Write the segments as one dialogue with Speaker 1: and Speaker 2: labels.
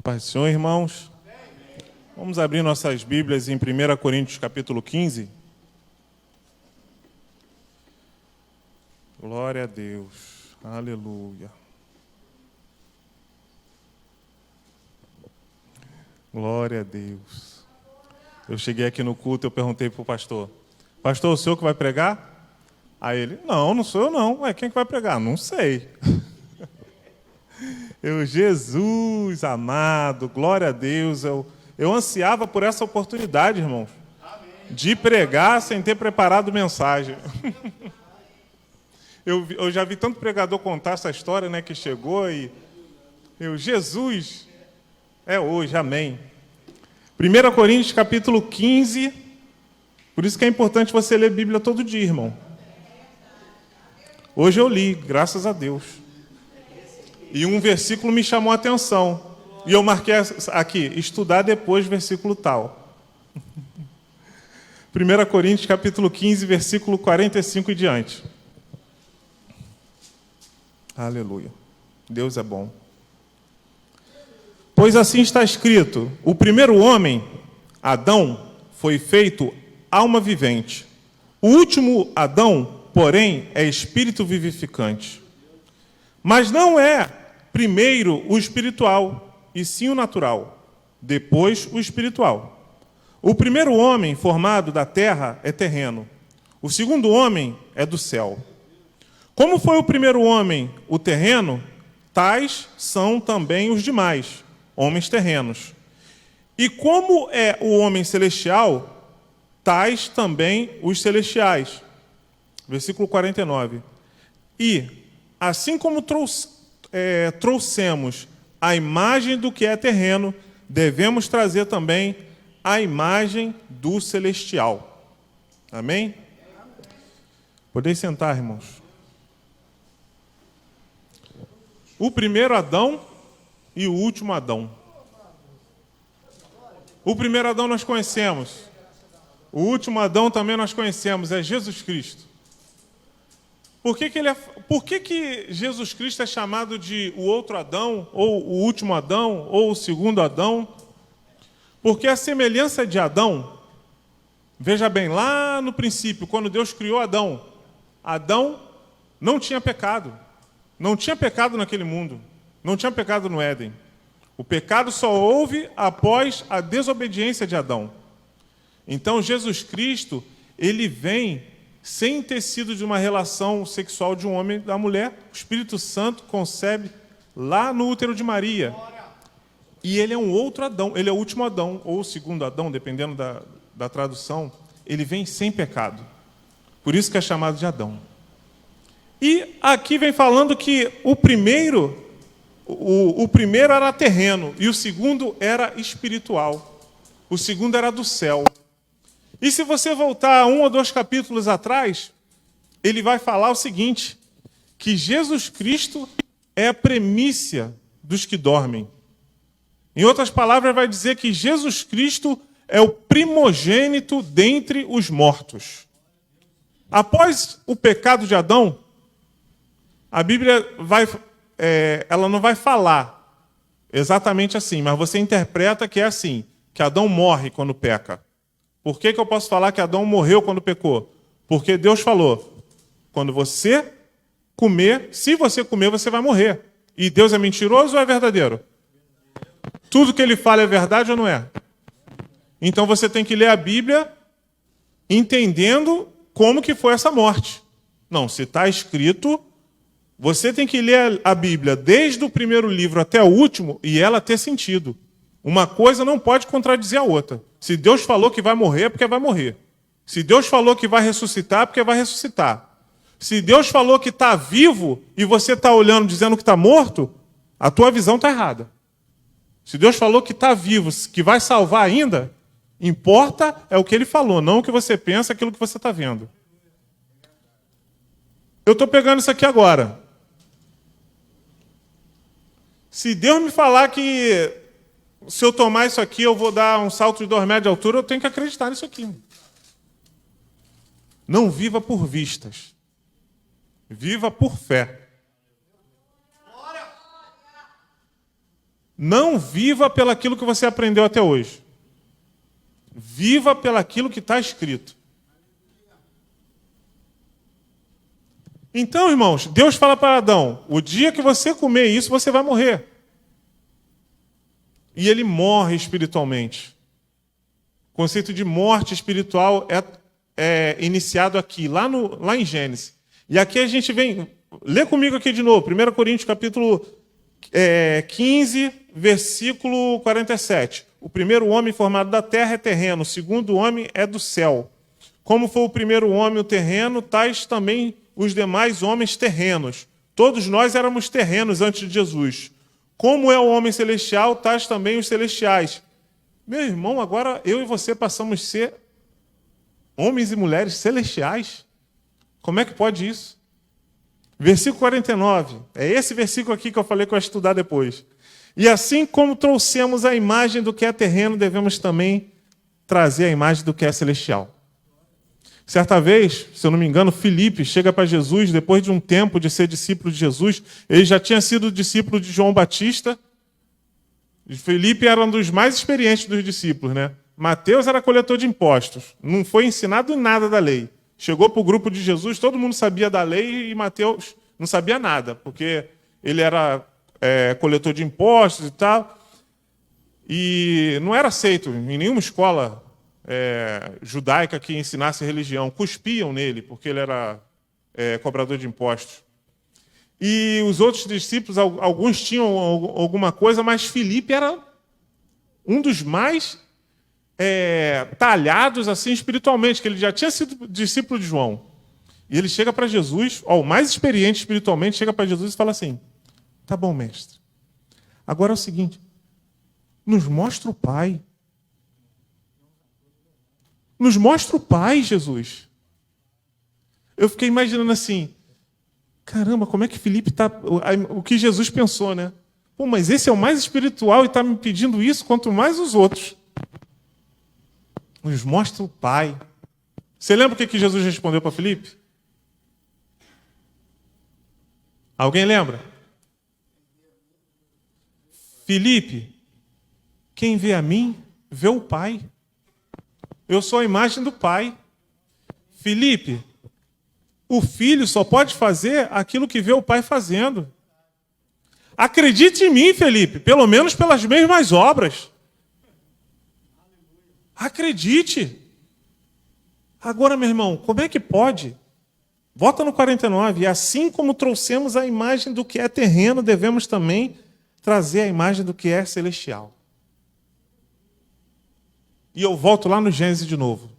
Speaker 1: Paz do Senhor, irmãos. Vamos abrir nossas Bíblias em 1 Coríntios, capítulo 15. Glória a Deus. Aleluia. Glória a Deus. Eu cheguei aqui no culto e eu perguntei para o pastor, o senhor que vai pregar? Aí ele, não sou eu não. Ué, quem que vai pregar? Não sei. Jesus amado, glória a Deus. Eu ansiava por essa oportunidade, irmãos, de pregar sem ter preparado mensagem. Eu já vi tanto pregador contar essa história, né, que chegou e Jesus é hoje, amém. 1 Coríntios, capítulo 15, por isso que é importante você ler a Bíblia todo dia, irmão. Hoje eu li, graças a Deus. E um versículo me chamou a atenção. E eu marquei aqui, estudar depois versículo tal. 1 Coríntios, capítulo 15, versículo 45 e diante. Aleluia. Deus é bom. Pois assim está escrito, o primeiro homem, Adão, foi feito alma vivente. O último Adão, porém, é espírito vivificante. Mas não é primeiro o espiritual, e sim o natural, depois o espiritual. O primeiro homem formado da terra é terreno, o segundo homem é do céu. Como foi o primeiro homem o terreno, tais são também os demais, homens terrenos. E como é o homem celestial, tais também os celestiais. Versículo 49. E, assim como trouxemos a imagem do que é terreno, devemos trazer também a imagem do celestial. Amém? Podem sentar, irmãos. O primeiro Adão e o último Adão. O primeiro Adão nós conhecemos. O último Adão também nós conhecemos, é Jesus Cristo. Por que Jesus Cristo é chamado de o outro Adão, ou o último Adão, ou o segundo Adão? Porque a semelhança de Adão, veja bem, lá no princípio, quando Deus criou Adão, Adão não tinha pecado. Não tinha pecado naquele mundo. Não tinha pecado no Éden. O pecado só houve após a desobediência de Adão. Então, Jesus Cristo, ele vem sem ter sido de uma relação sexual de um homem e da mulher. O Espírito Santo concebe lá no útero de Maria. E ele é um outro Adão. Ele é o último Adão, ou o segundo Adão, dependendo da tradução. Ele vem sem pecado. Por isso que é chamado de Adão. E aqui vem falando que o primeiro era terreno e o segundo era espiritual. O segundo era do céu. E se você voltar 1 ou 2 capítulos atrás, ele vai falar o seguinte, que Jesus Cristo é a primícia dos que dormem. Em outras palavras, vai dizer que Jesus Cristo é o primogênito dentre os mortos. Após o pecado de Adão, a Bíblia ela não vai falar exatamente assim, mas você interpreta que é assim, que Adão morre quando peca. Por que eu posso falar que Adão morreu quando pecou? Porque Deus falou, quando você comer, se você comer, você vai morrer. E Deus é mentiroso ou é verdadeiro? Tudo que ele fala é verdade ou não é? Então você tem que ler a Bíblia entendendo como que foi essa morte. Não, se está escrito, você tem que ler a Bíblia desde o primeiro livro até o último e ela ter sentido. Uma coisa não pode contradizer a outra. Se Deus falou que vai morrer, é porque vai morrer. Se Deus falou que vai ressuscitar, é porque vai ressuscitar. Se Deus falou que está vivo e você está olhando dizendo que está morto, a tua visão está errada. Se Deus falou que está vivo, que vai salvar ainda, importa é o que Ele falou, não o que você pensa, aquilo que você está vendo. Eu estou pegando isso aqui agora. Se Deus me falar que se eu tomar isso aqui eu vou dar um salto de 2 metros de altura, eu tenho que acreditar nisso aqui. Não viva por vistas. Viva por fé. Não viva pelaquilo que você aprendeu até hoje. Viva pelaquilo que está escrito. Então, irmãos, Deus fala para Adão, o dia que você comer isso, você vai morrer. E ele morre espiritualmente. O conceito de morte espiritual é iniciado aqui, lá em Gênesis. E aqui a gente vem... Lê comigo aqui de novo, 1 Coríntios capítulo 15, versículo 47. O primeiro homem formado da terra é terreno, o segundo homem é do céu. Como foi o primeiro homem o terreno, tais também os demais homens terrenos. Todos nós éramos terrenos antes de Jesus. Como é o homem celestial, tais também os celestiais. Meu irmão, agora eu e você passamos a ser homens e mulheres celestiais. Como é que pode isso? Versículo 49. É esse versículo aqui que eu falei que eu ia estudar depois. E assim como trouxemos a imagem do que é terreno, devemos também trazer a imagem do que é celestial. Certa vez, se eu não me engano, Filipe chega para Jesus, depois de um tempo de ser discípulo de Jesus. Ele já tinha sido discípulo de João Batista. Filipe era um dos mais experientes dos discípulos, né? Mateus era coletor de impostos. Não foi ensinado nada da lei. Chegou para o grupo de Jesus, todo mundo sabia da lei e Mateus não sabia nada, porque ele era coletor de impostos e tal. E não era aceito em nenhuma escola judaica que ensinasse religião. Cuspiam nele, porque ele era cobrador de impostos. E os outros discípulos, alguns tinham alguma coisa, mas Filipe era um dos mais talhados assim espiritualmente, que ele já tinha sido discípulo de João. E ele chega para Jesus, o mais experiente espiritualmente, chega para Jesus e fala assim: tá bom, mestre, agora é o seguinte, nos mostra o Pai. Nos mostra o Pai, Jesus. Eu fiquei imaginando assim, caramba, como é que Filipe está... O que Jesus pensou, né? Pô, mas esse é o mais espiritual e está me pedindo isso, quanto mais os outros. Nos mostra o Pai. Você lembra o que Jesus respondeu para Filipe? Alguém lembra? Filipe, quem vê a mim, vê o Pai. Eu sou a imagem do Pai. Filipe, o filho só pode fazer aquilo que vê o Pai fazendo. Acredite em mim, Felipe, pelo menos pelas mesmas obras. Acredite. Agora, meu irmão, como é que pode? Volta no 49. E assim como trouxemos a imagem do que é terreno, devemos também trazer a imagem do que é celestial. E eu volto lá no Gênesis de novo.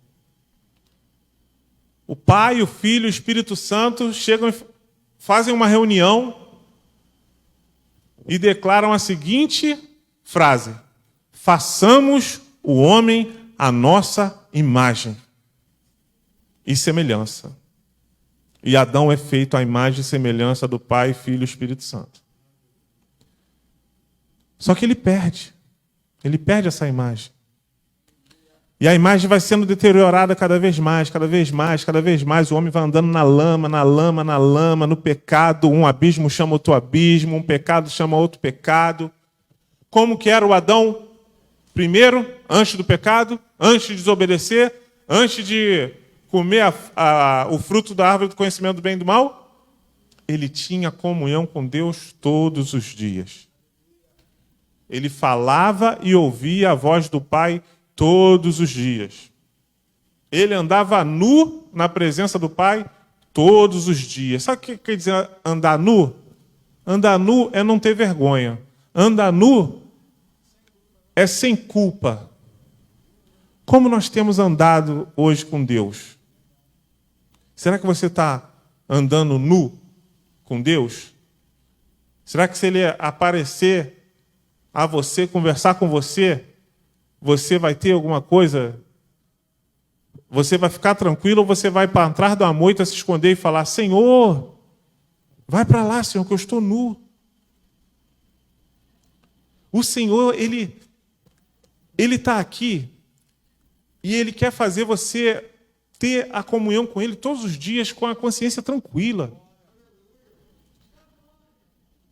Speaker 1: O Pai, o Filho e o Espírito Santo chegam e fazem uma reunião e declaram a seguinte frase: façamos o homem à nossa imagem e semelhança. E Adão é feito à imagem e semelhança do Pai, Filho e Espírito Santo. Só que ele perde essa imagem. E a imagem vai sendo deteriorada cada vez mais, cada vez mais, cada vez mais. O homem vai andando na lama, na lama, na lama, no pecado. Um abismo chama outro abismo, um pecado chama outro pecado. Como que era o Adão primeiro, antes do pecado, antes de desobedecer, antes de comer o fruto da árvore do conhecimento do bem e do mal? Ele tinha comunhão com Deus todos os dias. Ele falava e ouvia a voz do Pai todos os dias. Ele andava nu na presença do Pai todos os dias. Sabe o que quer dizer andar nu? Andar nu é não ter vergonha. Andar nu é sem culpa. Como nós temos andado hoje com Deus? Será que você está andando nu com Deus? Será que se Ele aparecer a você, conversar com você, você vai ter alguma coisa? Você vai ficar tranquilo ou você vai para trás da moita se esconder e falar: Senhor, vai para lá, Senhor, que eu estou nu. O Senhor, Ele está aqui e Ele quer fazer você ter a comunhão com Ele todos os dias com a consciência tranquila.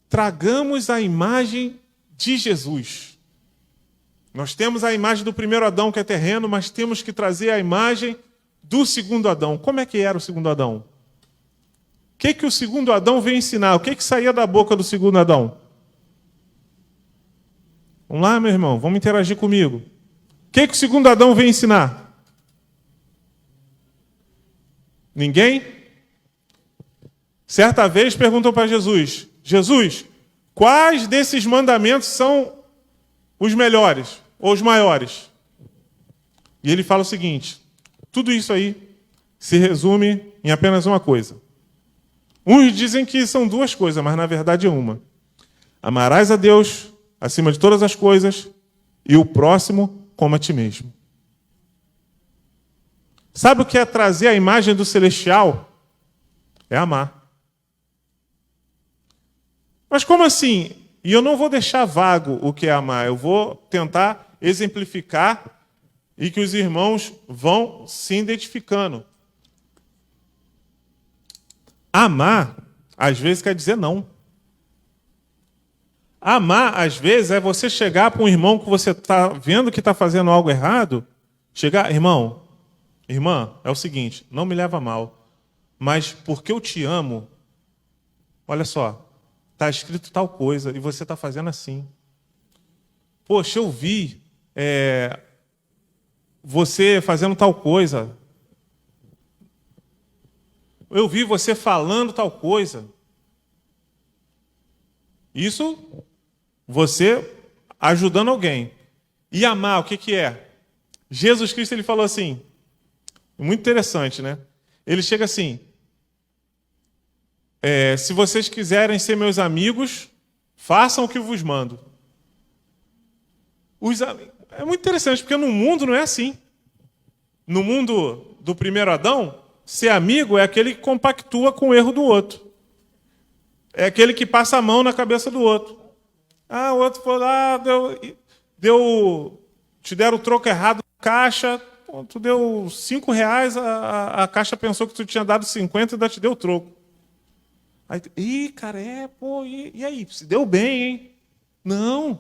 Speaker 1: Tragamos a imagem de Jesus. Nós temos a imagem do primeiro Adão, que é terreno, mas temos que trazer a imagem do segundo Adão. Como é que era o segundo Adão? O que o segundo Adão veio ensinar? O que saía da boca do segundo Adão? Vamos lá, meu irmão, vamos interagir comigo. O que o segundo Adão veio ensinar? Ninguém? Certa vez perguntam para Jesus: Jesus, quais desses mandamentos são os melhores ou os maiores? E ele fala o seguinte: tudo isso aí se resume em apenas uma coisa. Uns dizem que são duas coisas, mas na verdade é uma. Amarás a Deus acima de todas as coisas e o próximo como a ti mesmo. Sabe o que é trazer a imagem do celestial? É amar. Mas como assim? E eu não vou deixar vago o que é amar. Eu vou tentar exemplificar e que os irmãos vão se identificando. Amar, às vezes, quer dizer não. Amar, às vezes, é você chegar para um irmão que você está vendo que está fazendo algo errado, chegar, irmão, irmã, é o seguinte, não me leva a mal, mas porque eu te amo, olha só, está escrito tal coisa e você está fazendo assim. Poxa, eu vi você fazendo tal coisa. Eu vi você falando tal coisa. Isso, você ajudando alguém. E amar, o que é? Jesus Cristo, ele falou assim, muito interessante, né? Ele chega assim, se vocês quiserem ser meus amigos, façam o que vos mando. É muito interessante, porque no mundo não é assim. No mundo do primeiro Adão, ser amigo é aquele que compactua com o erro do outro. É aquele que passa a mão na cabeça do outro. Ah, o outro falou, te deram o troco errado na caixa, tu deu R$5, a caixa pensou que tu tinha dado 50 e ainda te deu o troco. Aí, cara, e aí? Se deu bem, hein? Não.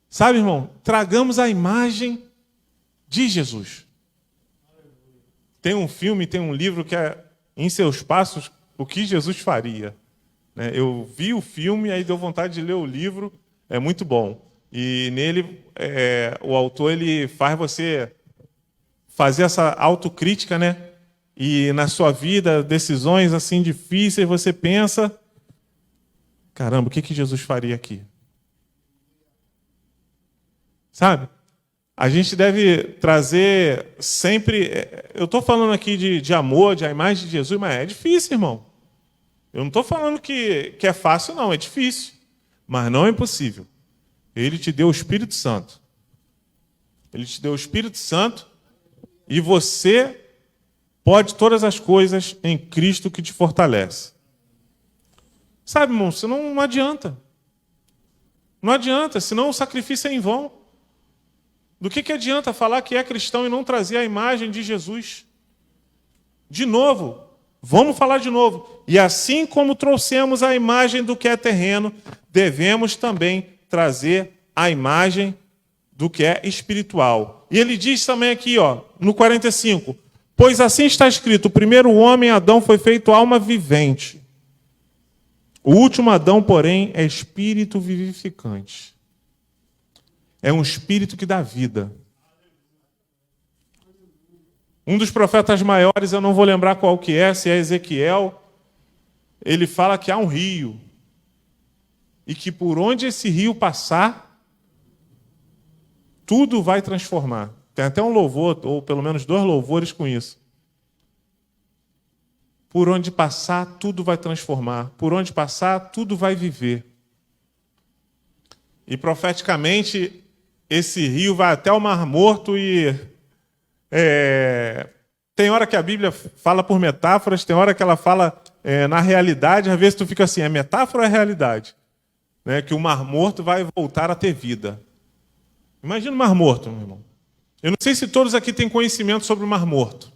Speaker 1: Sabe, irmão, tragamos a imagem de Jesus. Tem um filme, tem um livro que é Em Seus Passos, o que Jesus faria. Eu vi o filme e aí deu vontade de ler o livro, é muito bom. E nele, o autor ele faz você fazer essa autocrítica, né? E na sua vida, decisões assim difíceis, você pensa, caramba, o que Jesus faria aqui? Sabe? A gente deve trazer sempre... Eu estou falando aqui de amor, de a imagem de Jesus, mas é difícil, irmão. Eu não estou falando que é fácil, não. É difícil. Mas não é impossível. Ele te deu o Espírito Santo. Ele te deu o Espírito Santo e você pode todas as coisas em Cristo que te fortalece. Sabe, irmão, senão não adianta. Não adianta, senão o sacrifício é em vão. Do que adianta falar que é cristão e não trazer a imagem de Jesus? De novo, vamos falar de novo. E assim como trouxemos a imagem do que é terreno, devemos também trazer a imagem do que é espiritual. E ele diz também aqui, no 45, pois assim está escrito, o primeiro homem, Adão, foi feito alma vivente. O último Adão, porém, é espírito vivificante. É um espírito que dá vida. Um dos profetas maiores, eu não vou lembrar qual que é, se é Ezequiel, ele fala que há um rio. E que por onde esse rio passar, tudo vai transformar. Tem até um louvor, ou pelo menos 2 louvores com isso. Por onde passar, tudo vai transformar. Por onde passar, tudo vai viver. E profeticamente, esse rio vai até o Mar Morto e... tem hora que a Bíblia fala por metáforas, tem hora que ela fala na realidade, às vezes tu fica assim, é metáfora ou é realidade? Que o Mar Morto vai voltar a ter vida. Imagina o Mar Morto, meu irmão. Eu não sei se todos aqui têm conhecimento sobre o Mar Morto.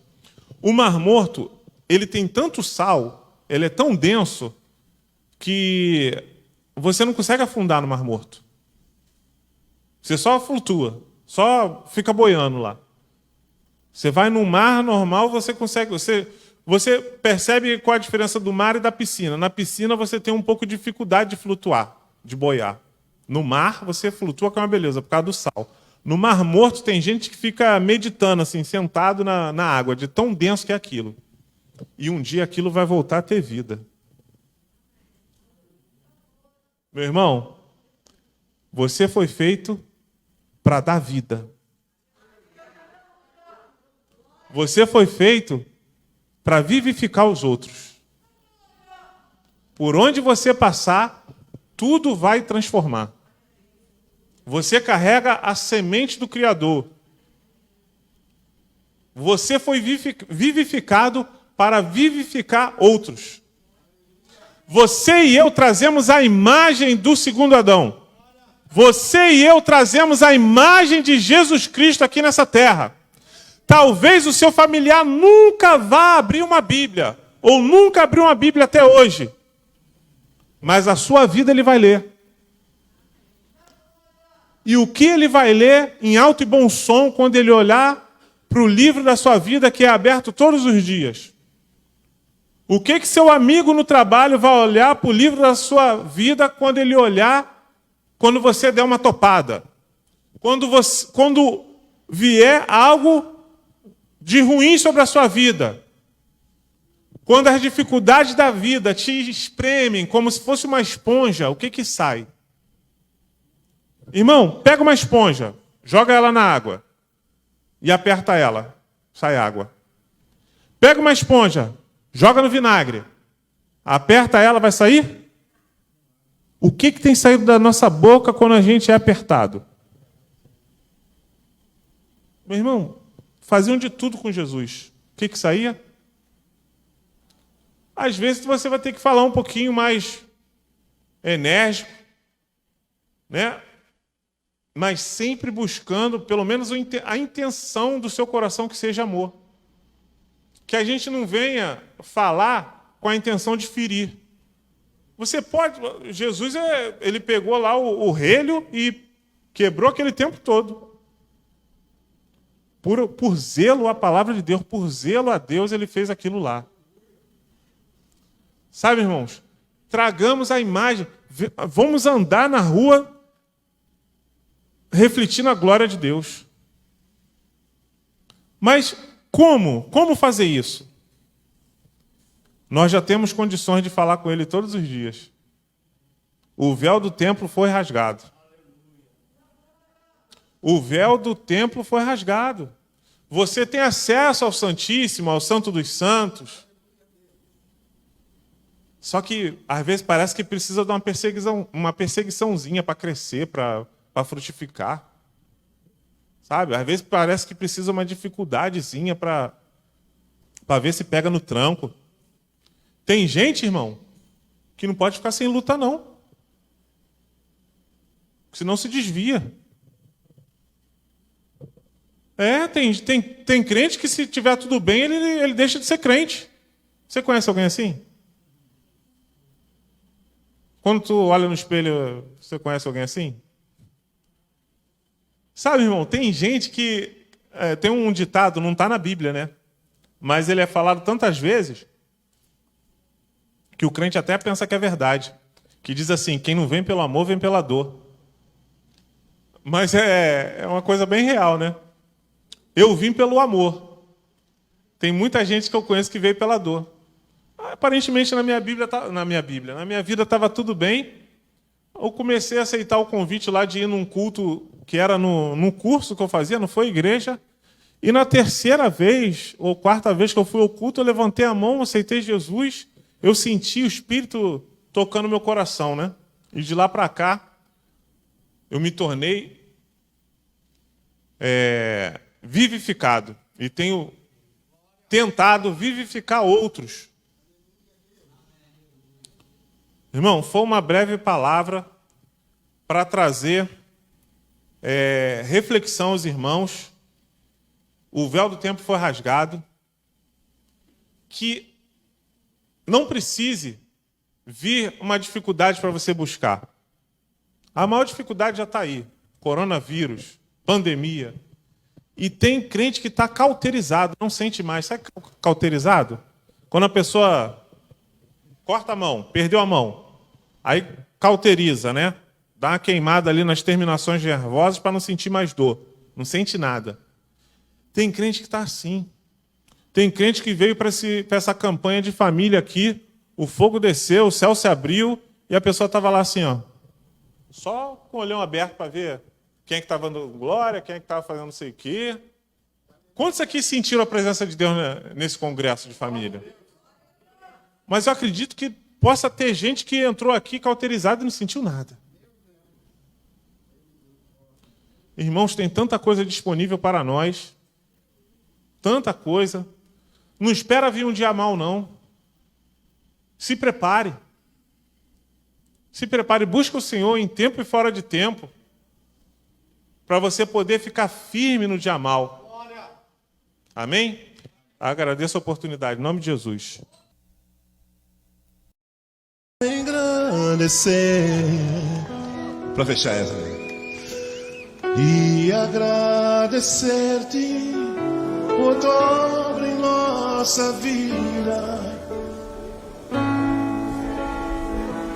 Speaker 1: O Mar Morto, ele tem tanto sal, ele é tão denso, que você não consegue afundar no Mar Morto. Você só flutua, só fica boiando lá. Você vai no mar normal, você consegue... Você percebe qual a diferença do mar e da piscina. Na piscina você tem um pouco de dificuldade de flutuar, de boiar. No mar você flutua com uma beleza, por causa do sal. No Mar Morto tem gente que fica meditando, assim, sentado na água, de tão denso que é aquilo. E um dia aquilo vai voltar a ter vida. Meu irmão, você foi feito para dar vida. Você foi feito para vivificar os outros. Por onde você passar, tudo vai transformar. Você carrega a semente do Criador. Você foi vivificado para vivificar outros. Você e eu trazemos a imagem do segundo Adão. Você e eu trazemos a imagem de Jesus Cristo aqui nessa terra. Talvez o seu familiar nunca vá abrir uma Bíblia, ou nunca abriu uma Bíblia até hoje. Mas a sua vida ele vai ler. E o que ele vai ler em alto e bom som quando ele olhar para o livro da sua vida que é aberto todos os dias? O que seu amigo no trabalho vai olhar para o livro da sua vida quando ele olhar, quando você der uma topada? Quando vier algo de ruim sobre a sua vida? Quando as dificuldades da vida te espremem como se fosse uma esponja, o que sai? Irmão, pega uma esponja, joga ela na água e aperta ela, sai água. Pega uma esponja, joga no vinagre, aperta ela, vai sair? O que tem saído da nossa boca quando a gente é apertado? Meu irmão, faziam de tudo com Jesus. O que saía? Às vezes você vai ter que falar um pouquinho mais enérgico, né? Mas sempre buscando, pelo menos, a intenção do seu coração que seja amor. Que a gente não venha falar com a intenção de ferir. Você pode... Jesus, ele pegou lá o relho e quebrou aquele tempo todo. Por zelo à palavra de Deus, por zelo a Deus, ele fez aquilo lá. Sabe, irmãos? Tragamos a imagem. Vamos andar na rua refletindo a glória de Deus. Mas como? Como fazer isso? Nós já temos condições de falar com Ele todos os dias. O véu do templo foi rasgado. O véu do templo foi rasgado. Você tem acesso ao Santíssimo, ao Santo dos Santos. Só que, às vezes, parece que precisa de uma perseguiçãozinha para crescer, para frutificar. Sabe? Às vezes parece que precisa uma dificuldadezinha para ver se pega no tranco. Tem gente, irmão, que não pode ficar sem luta, não. Senão se desvia. Tem crente que, se tiver tudo bem, ele deixa de ser crente. Você conhece alguém assim? Quando tu olha no espelho, você conhece alguém assim? Sabe, irmão, tem gente que... tem um ditado, não está na Bíblia, né? Mas ele é falado tantas vezes que o crente até pensa que é verdade. Que diz assim, quem não vem pelo amor, vem pela dor. Mas é uma coisa bem real, né? Eu vim pelo amor. Tem muita gente que eu conheço que veio pela dor. Aparentemente na minha vida estava tudo bem. Eu comecei a aceitar o convite lá de ir num culto que era num curso que eu fazia, não foi igreja. E na terceira vez, ou quarta vez que eu fui ao culto, eu levantei a mão, aceitei Jesus, eu senti o Espírito tocando no meu coração, né? E de lá para cá, eu me tornei vivificado. E tenho tentado vivificar outros. Irmão, foi uma breve palavra para trazer reflexão aos irmãos. O véu do templo foi rasgado. Que não precise vir uma dificuldade para você buscar. A maior dificuldade já está aí. Coronavírus, pandemia. E tem crente que está cauterizado, não sente mais. Sabe cauterizado? Quando a pessoa corta a mão, perdeu a mão, aí cauteriza, né? Dá uma queimada ali nas terminações nervosas para não sentir mais dor. Não sente nada. Tem crente que está assim. Tem crente que veio para essa campanha de família aqui, o fogo desceu, o céu se abriu, e a pessoa estava lá assim, ó, só com o olhão aberto para ver quem é que estava dando glória, quem é que estava fazendo não sei o quê. Quantos aqui sentiram a presença de Deus nesse congresso de família? Mas eu acredito que possa ter gente que entrou aqui cauterizada e não sentiu nada. Irmãos, tem tanta coisa disponível para nós. Tanta coisa. Não espera vir um dia mal, não. Se prepare. Se prepare, busque o Senhor em tempo e fora de tempo, para você poder ficar firme no dia mal. Amém? Agradeço a oportunidade, em nome de Jesus.
Speaker 2: Engrandecer, para fechar essa, e agradecer-te por toda em nossa vida.